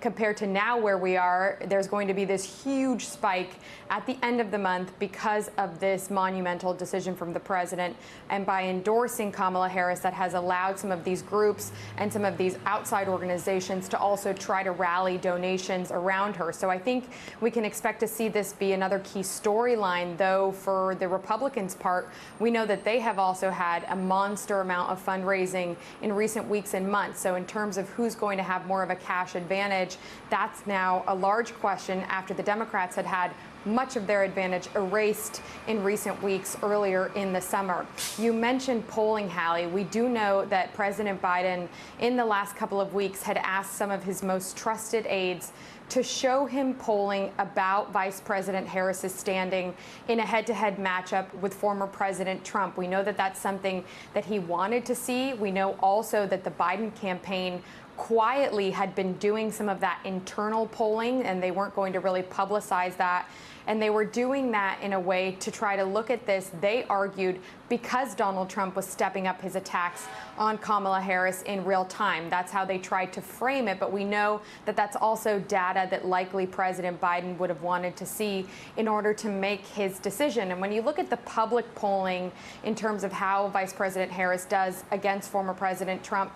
compared to now where we are. There's going to be this huge spike at the end of the month because of this monumental decision from the president. And by endorsing Kamala Harris, that has allowed some of these groups and some of these outside organizations to also try to rally donations around her. So I think we can expect to see this be another key storyline, though for the Republicans' part, we know that they have also had a monster amount of fundraising in recent weeks and months. So in terms of who's going to have more of a cash advantage, that's now a large question after the Democrats had much of their advantage erased in recent weeks earlier in the summer. You mentioned polling, Hallie. We do know that President Biden in the last couple of weeks had asked some of his most trusted aides to show him polling about Vice President Harris's standing in a head-to-head matchup with former President Trump. We know that that's something that he wanted to see. We know also that the Biden campaign quietly had been doing some of that internal polling, and they weren't going to really publicize that. And they were doing that in a way to try to look at this, they argued, because Donald Trump was stepping up his attacks on Kamala Harris in real time. That's how they tried to frame it. But we know that that's also data that likely President Biden would have wanted to see in order to make his decision. And when you look at the public polling in terms of how Vice President Harris does against former President Trump,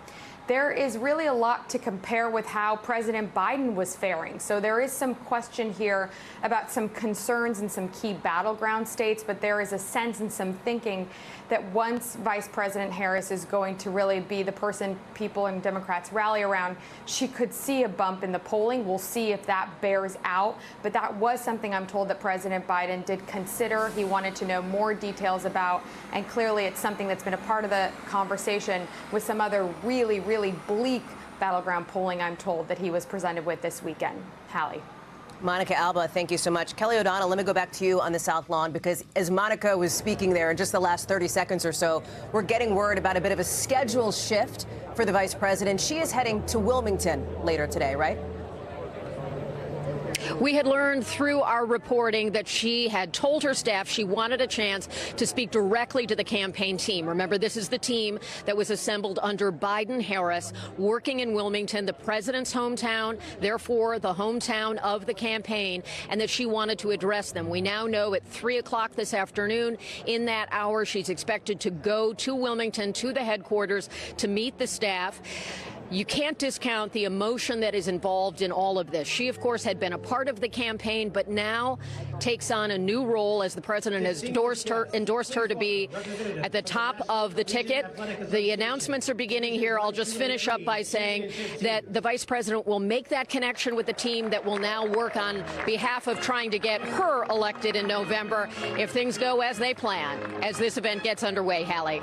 there is really a lot to compare with how President Biden was faring. So there is some question here about some concerns in some key battleground states, but there is a sense and some thinking that once Vice President Harris is going to really be the person people and Democrats rally around, she could see a bump in the polling. We'll see if that bears out. But that was something I'm told that President Biden did consider. He wanted to know more details about, and clearly it's something that's been a part of the conversation with some other really bleak battleground polling, I'm told, that he was presented with this weekend. Hallie. Monica Alba, thank you so much. Kelly O'Donnell, let me go back to you on the South Lawn, because as Monica was speaking there in just the last 30 seconds or so, we're getting word about a bit of a schedule shift for the vice president. She is heading to Wilmington later today, right? We had learned through our reporting that she had told her staff she wanted a chance to speak directly to the campaign team. Remember, this is the team that was assembled under Biden-Harris, working in Wilmington, the president's hometown, therefore the hometown of the campaign, and that she wanted to address them. We now know at 3 o'clock this afternoon, in that hour, she's expected to go to Wilmington, to the headquarters, to meet the staff. You can't discount the emotion that is involved in all of this. She, of course, had been a part of the campaign, but now takes on a new role as the president has endorsed her to be at the top of the ticket. The announcements are beginning here. I'll just finish up by saying that the vice president will make that connection with the team that will now work on behalf of trying to get her elected in November if things go as they plan, as this event gets underway. Hallie.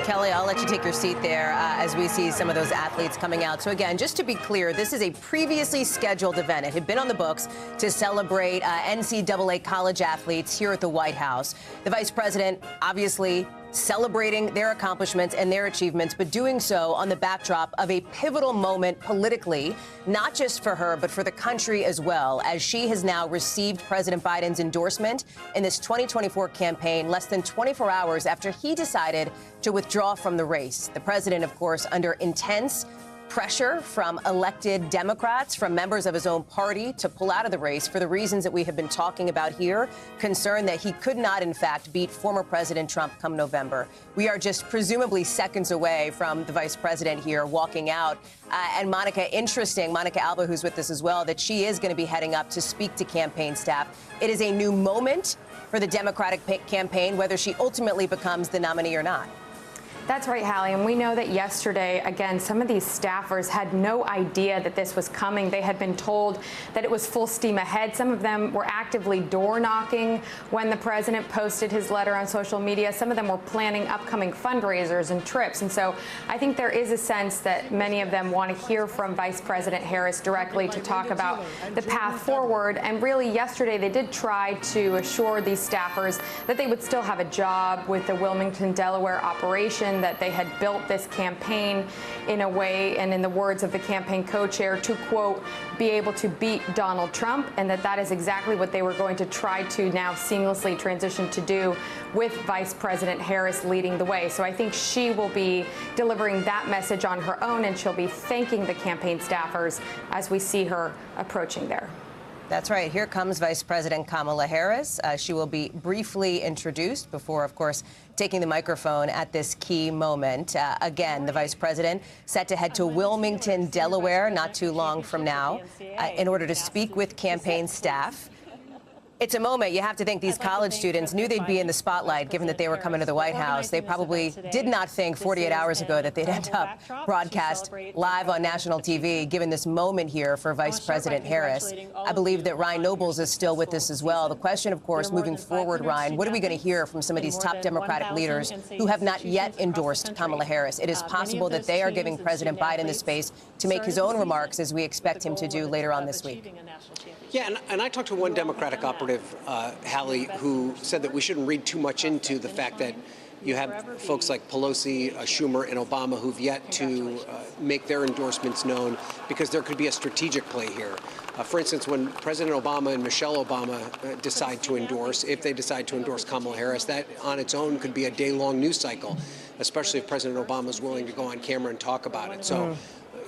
Kelly, I'll let you take your seat there as we see some of those athletes coming out. So again, just to be clear, this is a previously scheduled event. It had been on the books to celebrate NCAA college athletes here at the White House. The vice president obviously celebrating their accomplishments and their achievements, but doing so on the backdrop of a pivotal moment politically, not just for her, but for the country as well, as she has now received President Biden's endorsement in this 2024 campaign less than 24 hours after he decided to withdraw from the race. The president, of course, under intense pressure from elected Democrats, from members of his own party to pull out of the race for the reasons that we have been talking about here, concerned that he could not, in fact, beat former President Trump come November. We are just presumably seconds away from the vice president here walking out. And Monica, interesting, Monica Alba, who's with us as well, that she is going to be heading up to speak to campaign staff. It is a new moment for the Democratic campaign, whether she ultimately becomes the nominee or not. That's right, Hallie. And we know that yesterday, again, some of these staffers had no idea that this was coming. They had been told that it was full steam ahead. Some of them were actively door knocking when the president posted his letter on social media. Some of them were planning upcoming fundraisers and trips. And so I think there is a sense that many of them want to hear from Vice President Harris directly to talk about the path forward. And really, yesterday, they did try to assure these staffers that they would still have a job with the Wilmington, Delaware operation. mentioned that they had built this campaign in a way, and in the words of the campaign co-chair, to, quote, be able to beat Donald Trump, and that is exactly what they were going to try to now seamlessly transition to do with Vice President Harris leading the way. So I think she will be delivering that message on her own, and she'll be thanking the campaign staffers as we see her approaching there. That's right. Here comes Vice President Kamala Harris. She will be briefly introduced before, of course, taking the microphone at this key moment. Again, the vice president set to head to Wilmington, Delaware, not too long from now, in order to speak with campaign staff. It's a moment you have to think these college students knew they'd be in the spotlight, given that they were coming to the White House. They probably did not think 48 hours ago that they'd end up broadcast live on national TV, given this moment here for Vice President Harris. I believe that Ryan Nobles is still with us as well. The question, of course, moving forward, Ryan, what are we going to hear from some of these top Democratic leaders who have not yet endorsed Kamala Harris? It is possible that they are giving President Biden the space to make his own remarks, as we expect him to do later on this week. Yeah, and I talked to one Democratic operative, Hallie, who said that we shouldn't read too much into the fact that you have folks like Pelosi, Schumer, and Obama who've yet to make their endorsements known, because there could be a strategic play here. For instance, when President Obama and Michelle Obama decide to endorse, if they decide to endorse Kamala Harris, that on its own could be a day-long news cycle, especially if President Obama is willing to go on camera and talk about it. So,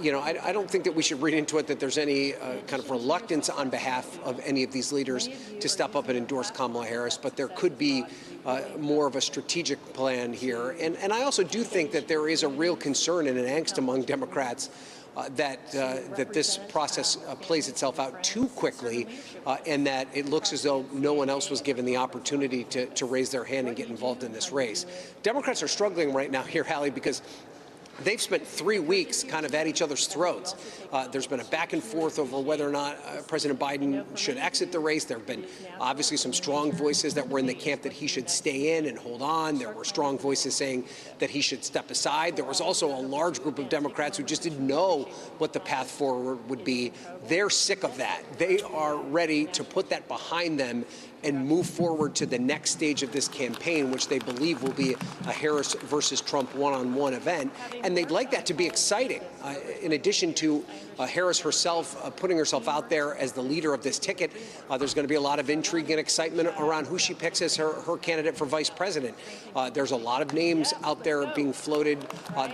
you know, I don't think that we should read into it that there's any kind of reluctance on behalf of any of these leaders to step up and endorse Kamala Harris, but there could be more of a strategic plan here. And I also do think that there is a real concern and an angst among Democrats that this process plays itself out too quickly, and that it looks as though no one else was given the opportunity to raise their hand and get involved in this race. Democrats are struggling right now here, Hallie, because they've spent 3 weeks kind of at each other's throats. There's been a back and forth over whether or not President Biden should exit the race. There have been obviously some strong voices that were in the camp that he should stay in and hold on. There were strong voices saying that he should step aside. There was also a large group of Democrats who just didn't know what the path forward would be. They're sick of that. They are ready to put that behind them and move forward to the next stage of this campaign, which they believe will be a Harris versus Trump one-on-one event. And they'd like that to be exciting. In addition to Harris herself putting herself out there as the leader of this ticket, there's going to be a lot of intrigue and excitement around who she picks as her candidate for vice president. There's a lot of names out there being floated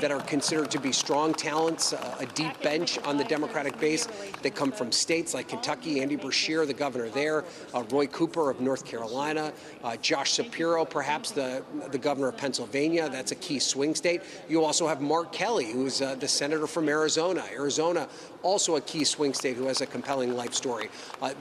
that are considered to be strong talents, a deep bench on the Democratic base. They come from states like Kentucky, Andy Beshear, the governor there, Roy Cooper of North Carolina, Josh Shapiro, perhaps the governor of Pennsylvania. That's a key swing state. You also have Mark Kelly, who's the senator from Arizona. Arizona, also a key swing state, who has a compelling life story.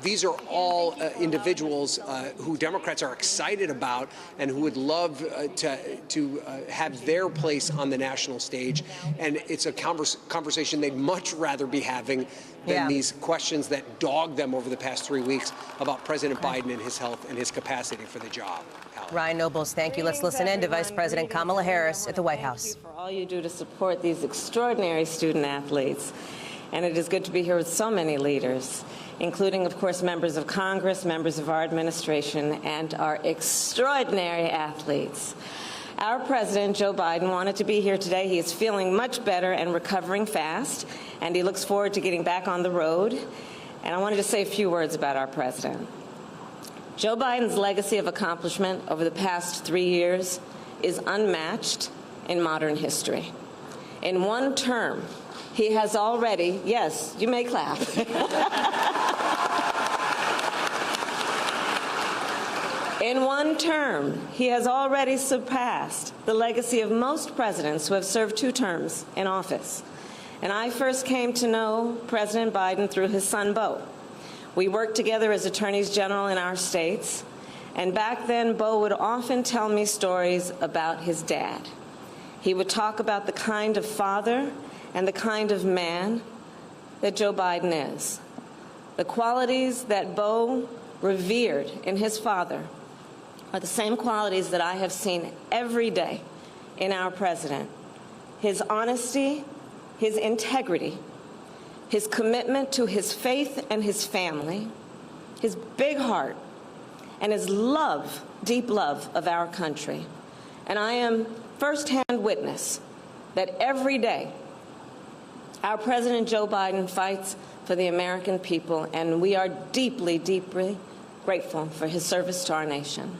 These are all individuals who Democrats are excited about and who would love to have their place on the national stage. And it's a conversation they'd much rather be having than these questions that dogged them over the past 3 weeks about President Biden and his health and his capacity for the job. Ryan Nobles, thank you. Let's listen in to Vice President Kamala Harris at the White House. Thank you for all you do to support these extraordinary student athletes. And it is good to be here with so many leaders, including, of course, members of Congress, members of our administration, and our extraordinary athletes. Our president, Joe Biden, wanted to be here today. He is feeling much better and recovering fast, and he looks forward to getting back on the road. And I wanted to say a few words about our president. Joe Biden's legacy of accomplishment over the past 3 years is unmatched in modern history. In one term, he has already, yes, you may clap. In one term, he has already surpassed the legacy of most presidents who have served 2 terms in office. And I first came to know President Biden through his son, Beau. We worked together as attorneys general in our states, and back then, Beau would often tell me stories about his dad. He would talk about the kind of father and the kind of man that Joe Biden is. The qualities that Beau revered in his father are the same qualities that I have seen every day in our president. His honesty, his integrity, his commitment to his faith and his family, his big heart, and his love, deep love of our country. And I am firsthand witness that every day our President Joe Biden fights for the American people, and we are deeply, deeply grateful for his service to our nation.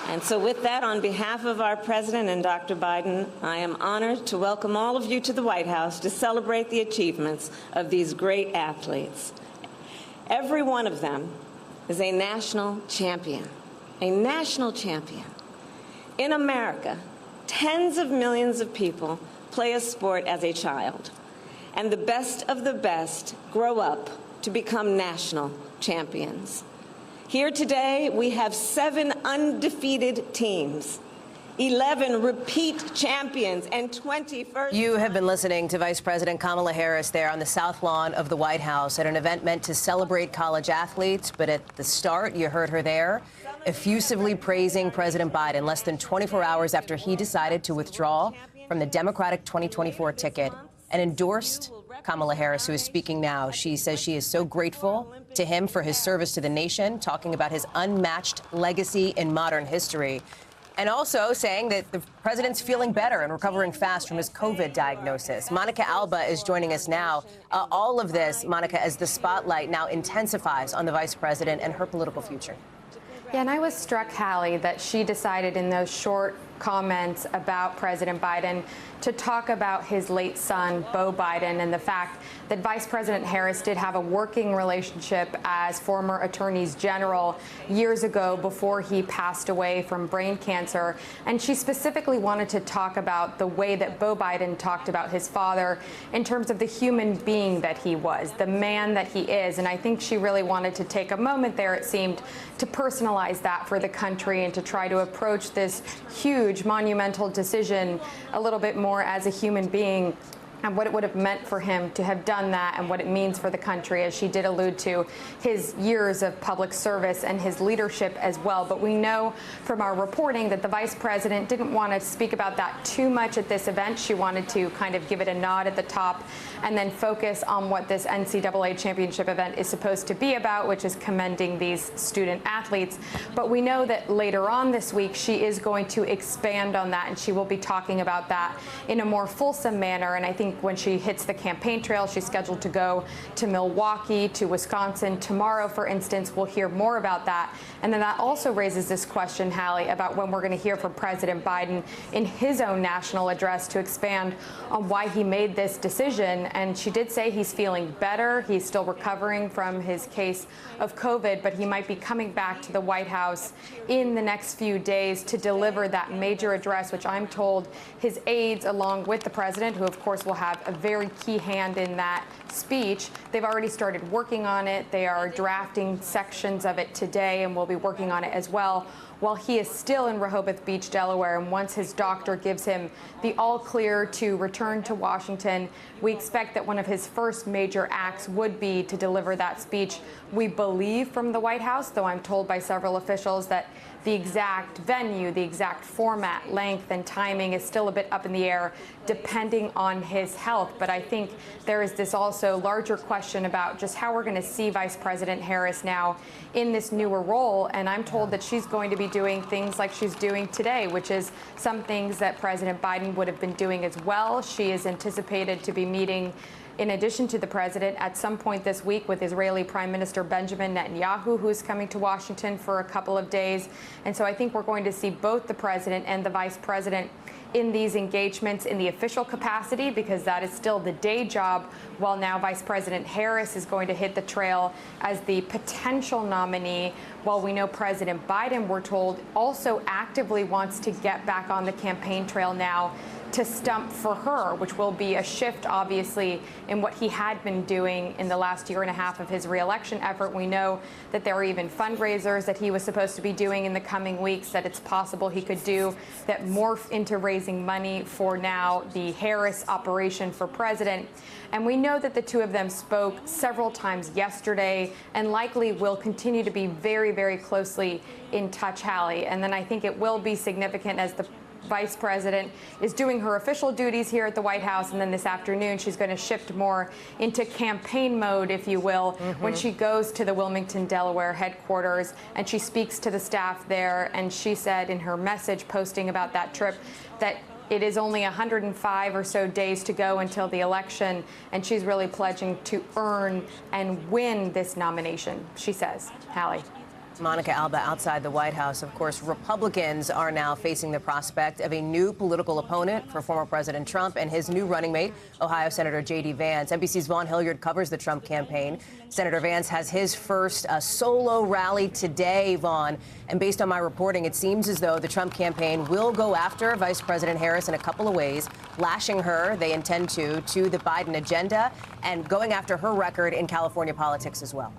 And so with that, on behalf of our President and Dr. Biden, I am honored to welcome all of you to the White House to celebrate the achievements of these great athletes. Every one of them is a national champion, a national champion. In America, tens of millions of people play a sport as a child, and the best of the best grow up to become national champions. Here today, we have 7 undefeated teams, 11 repeat champions, and 20 first. You have been listening to Vice President Kamala Harris there on the South Lawn of the White House at an event meant to celebrate college athletes. But at the start, you heard her there effusively praising President Biden less than 24 hours after he decided to withdraw from the Democratic 2024 ticket and endorsed Kamala Harris, who is speaking now. She says she is so grateful to him for his service to the nation, talking about his unmatched legacy in modern history, and also saying that the president's feeling better and recovering fast from his COVID diagnosis. Monica Alba is joining us now. All of this, Monica, as the spotlight now intensifies on the vice president and her political future. Yeah, and I was struck, Hallie, that she decided in those short comments about President Biden to talk about his late son, Beau Biden, and the fact that Vice President Harris did have a working relationship as former attorneys general years ago before he passed away from brain cancer. And she specifically wanted to talk about the way that Beau Biden talked about his father in terms of the human being that he was, the man that he is. And I think she really wanted to take a moment there, it seemed, to personalize that for the country and to try to approach this huge, monumental decision a little bit more as a human being and what it would have meant for him to have done that and what it means for the country, as she did allude to his years of public service and his leadership as well. But we know from our reporting that the vice president didn't want to speak about that too much at this event. She wanted to kind of give it a nod at the top and then focus on what this NCAA championship event is supposed to be about, which is commending these student athletes. But we know that later on this week, she is going to expand on that, and she will be talking about that in a more fulsome manner. And I think when she hits the campaign trail, she's scheduled to go to Milwaukee, to Wisconsin tomorrow, for instance. We'll hear more about that. And then that also raises this question, Hallie, about when we're going to hear from President Biden in his own national address to expand on why he made this decision. And she did say he's feeling better. He's still recovering from his case of COVID, but he might be coming back to the White House in the next few days to deliver that major address, which I'm told his aides, along with the president, who of course will have a very key hand in that speech, they've already started working on it. They are drafting sections of it today and will be working on it as well, while he is still in Rehoboth Beach, Delaware. And once his doctor gives him the all clear to return to Washington, we expect that one of his first major acts would be to deliver that speech. We believe from the White House, though I'm told by several officials that the exact venue, the exact format, length, and timing is still a bit up in the air, depending on his health. But I think there is this also larger question about just how we're going to see Vice President Harris now in this newer role. And I'm told that she's going to be doing things like she's doing today, which is some things that President Biden would have been doing as well. She is anticipated to be meeting, in addition to the president, at some point this week with Israeli Prime Minister Benjamin Netanyahu, who is coming to Washington for a couple of days. And so I think we're going to see both the president and the vice president in these engagements in the official capacity, because that is still the day job, while now Vice President Harris is going to hit the trail as the potential nominee, while we know President Biden, we're told, also actively wants to get back on the campaign trail now to stump for her, which will be a shift, obviously, in what he had been doing in the last year and a half of his reelection effort. We know that there are even fundraisers that he was supposed to be doing in the coming weeks that it's possible he could do that morph into raising money for now the Harris operation for president. And we know that the two of them spoke several times yesterday and likely will continue to be very, very closely in touch, Hallie. And then I think it will be significant as the vice president is doing her official duties here at the White House, and then this afternoon she's going to shift more into campaign mode, if you will, when she goes to the Wilmington, Delaware headquarters, and she speaks to the staff there. And she said in her message posting about that trip that it is only 105 or so days to go until the election, and she's really pledging to earn and win this nomination, she says. Hallie. Monica Alba outside the White House. Of course, Republicans are now facing the prospect of a new political opponent for former President Trump and his new running mate, Ohio Senator J.D. Vance. NBC's Vaughn Hilliard covers the Trump campaign. Senator Vance has his first solo rally today, Vaughn. And based on my reporting, it seems as though the Trump campaign will go after Vice President Harris in a couple of ways, lashing her, they intend to the Biden agenda, and going after her record in California politics as well.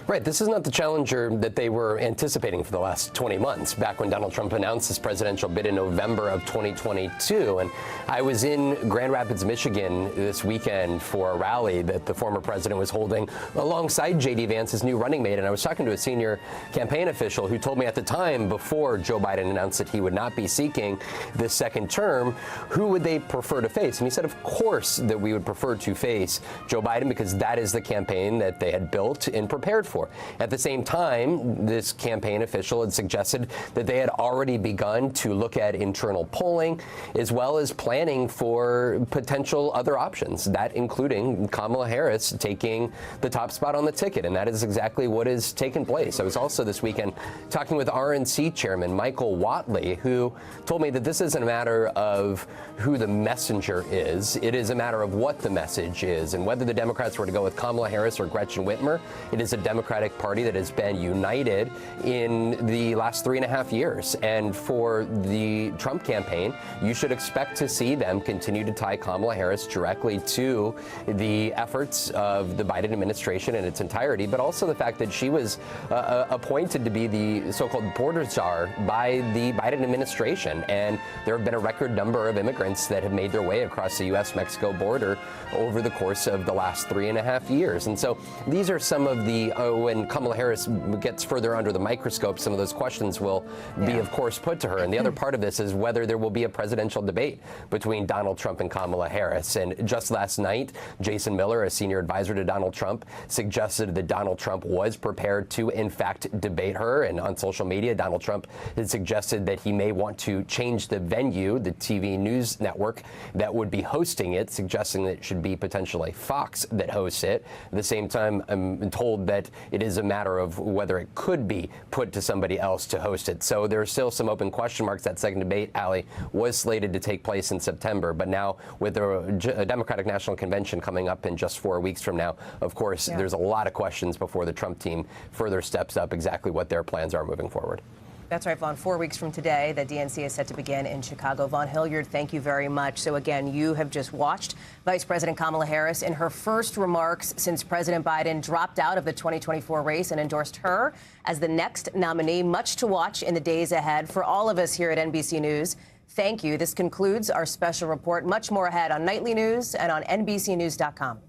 Right. This is not the challenger that they were anticipating for the last 20 months, back when Donald Trump announced his presidential bid in November of 2022. And I was in Grand Rapids, Michigan this weekend for a rally that the former president was holding alongside J.D. Vance, his new running mate. And I was talking to a senior campaign official who told me at the time, before Joe Biden announced that he would not be seeking this second term, who would they prefer to face? And he said, of course, that we would prefer to face Joe Biden, because that is the campaign that they had built and prepared for. At the same time, this campaign official had suggested that they had already begun to look at internal polling, as well as planning for potential other options, that including Kamala Harris taking the top spot on the ticket. And that is exactly what has taken place. I was also this weekend talking with RNC chairman Michael Whatley, who told me that this isn't a matter of who the messenger is. It is a matter of what the message is. And whether the Democrats were to go with Kamala Harris or Gretchen Whitmer, it is a Democratic Party that has been united in the last 3.5 years. And for the Trump campaign, you should expect to see them continue to tie Kamala Harris directly to the efforts of the Biden administration in its entirety, but also the fact that she was appointed to be the so-called border czar by the Biden administration. And there have been a record number of immigrants that have made their way across the U.S.-Mexico border over the course of the last 3.5 years. And so these are some of the, when Kamala Harris gets further under the microscope, some of those questions will be, of course, put to her. And the other part of this is whether there will be a presidential debate between Donald Trump and Kamala Harris. And just last night, Jason Miller, a senior advisor to Donald Trump, suggested that Donald Trump was prepared to, in fact, debate her. And on social media, Donald Trump had suggested that he may want to change the venue, the TV news network that would be hosting it, suggesting that it should be potentially Fox that hosts it. At the same time, I'm told that it is a matter of whether it could be put to somebody else to host it. So there are still some open question marks. That second debate, Allie, was slated to take place in September. But now with the Democratic National Convention coming up in just 4 weeks from now, of course, there's a lot of questions before the Trump team further steps up exactly what their plans are moving forward. That's right, Vaughn. 4 weeks from today, the DNC is set to begin in Chicago. Vaughn Hilliard, thank you very much. So again, you have just watched Vice President Kamala Harris in her first remarks since President Biden dropped out of the 2024 race and endorsed her as the next nominee. Much to watch in the days ahead for all of us here at NBC News. Thank you. This concludes our special report. Much more ahead on Nightly News and on NBCnews.com.